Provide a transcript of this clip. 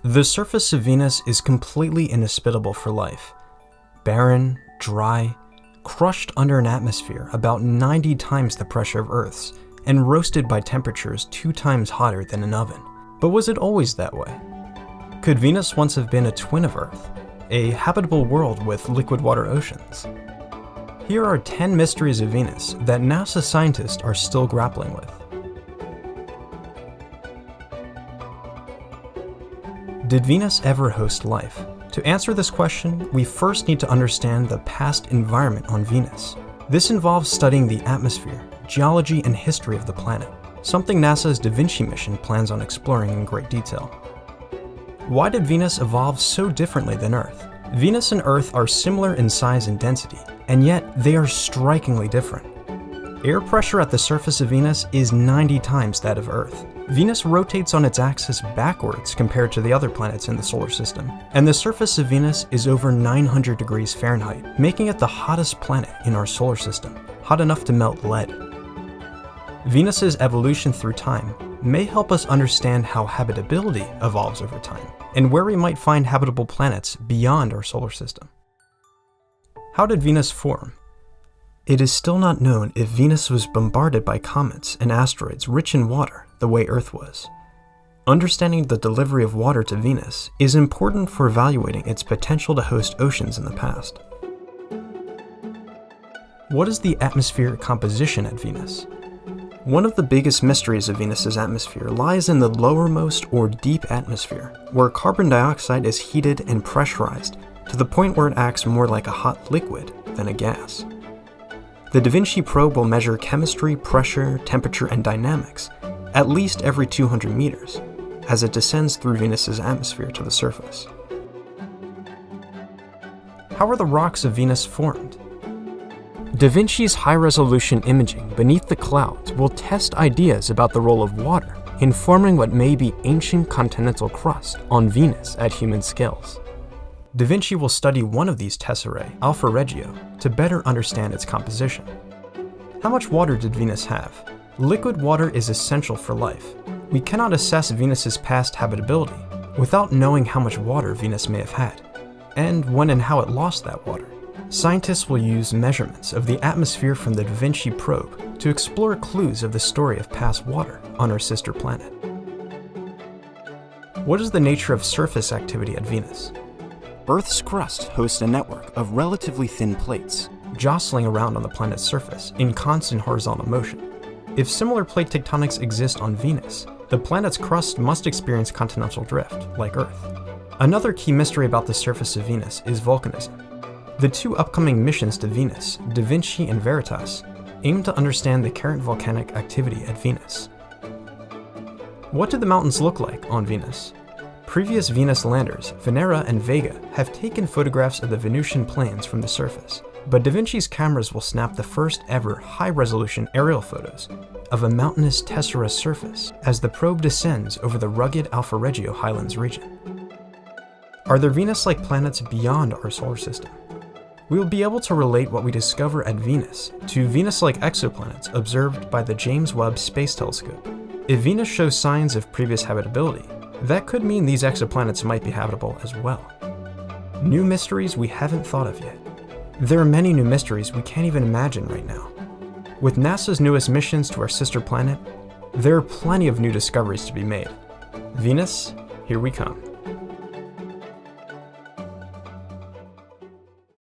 The surface of Venus is completely inhospitable for life. Barren, dry, crushed under an atmosphere about 90 times the pressure of Earth's, and roasted by temperatures 2 times hotter than an oven. But was it always that way? Could Venus once have been a twin of Earth, a habitable world with liquid water oceans? Here are 10 mysteries of Venus that NASA scientists are still grappling with. Did Venus ever host life? To answer this question, we first need to understand the past environment on Venus. This involves studying the atmosphere, geology, and history of the planet, something NASA's DAVINCI mission plans on exploring in great detail. Why did Venus evolve so differently than Earth? Venus and Earth are similar in size and density, and yet they are strikingly different. Air pressure at the surface of Venus is 90 times that of Earth. Venus rotates on its axis backwards compared to the other planets in the solar system, and the surface of Venus is over 900 degrees Fahrenheit, making it the hottest planet in our solar system, hot enough to melt lead. Venus's evolution through time may help us understand how habitability evolves over time, and where we might find habitable planets beyond our solar system. How did Venus form? It is still not known if Venus was bombarded by comets and asteroids rich in water the way Earth was. Understanding the delivery of water to Venus is important for evaluating its potential to host oceans in the past. What is the atmospheric composition at Venus? One of the biggest mysteries of Venus's atmosphere lies in the lowermost or deep atmosphere, where carbon dioxide is heated and pressurized to the point where it acts more like a hot liquid than a gas. The DAVINCI probe will measure chemistry, pressure, temperature, and dynamics at least every 200 meters as it descends through Venus's atmosphere to the surface. How are the rocks of Venus formed? DAVINCI's high-resolution imaging beneath the clouds will test ideas about the role of water in forming what may be ancient continental crust on Venus at human scales. DAVINCI will study one of these tesserae, Alpha Regio, to better understand its composition. How much water did Venus have? Liquid water is essential for life. We cannot assess Venus's past habitability without knowing how much water Venus may have had, and when and how it lost that water. Scientists will use measurements of the atmosphere from the DAVINCI probe to explore clues of the story of past water on our sister planet. What is the nature of surface activity at Venus? Earth's crust hosts a network of relatively thin plates, jostling around on the planet's surface in constant horizontal motion. If similar plate tectonics exist on Venus, the planet's crust must experience continental drift, like Earth. Another key mystery about the surface of Venus is volcanism. The 2 upcoming missions to Venus, DAVINCI and Veritas, aim to understand the current volcanic activity at Venus. What do the mountains look like on Venus? Previous Venus landers, Venera and Vega, have taken photographs of the Venusian plains from the surface, but DAVINCI's cameras will snap the first ever high-resolution aerial photos of a mountainous tessera surface as the probe descends over the rugged Alpha Regio highlands region. Are there Venus-like planets beyond our solar system? We will be able to relate what we discover at Venus to Venus-like exoplanets observed by the James Webb Space Telescope. If Venus shows signs of previous habitability, that could mean these exoplanets might be habitable as well. New mysteries we haven't thought of yet. There are many new mysteries we can't even imagine right now. With NASA's newest missions to our sister planet, there are plenty of new discoveries to be made. Venus, here we come.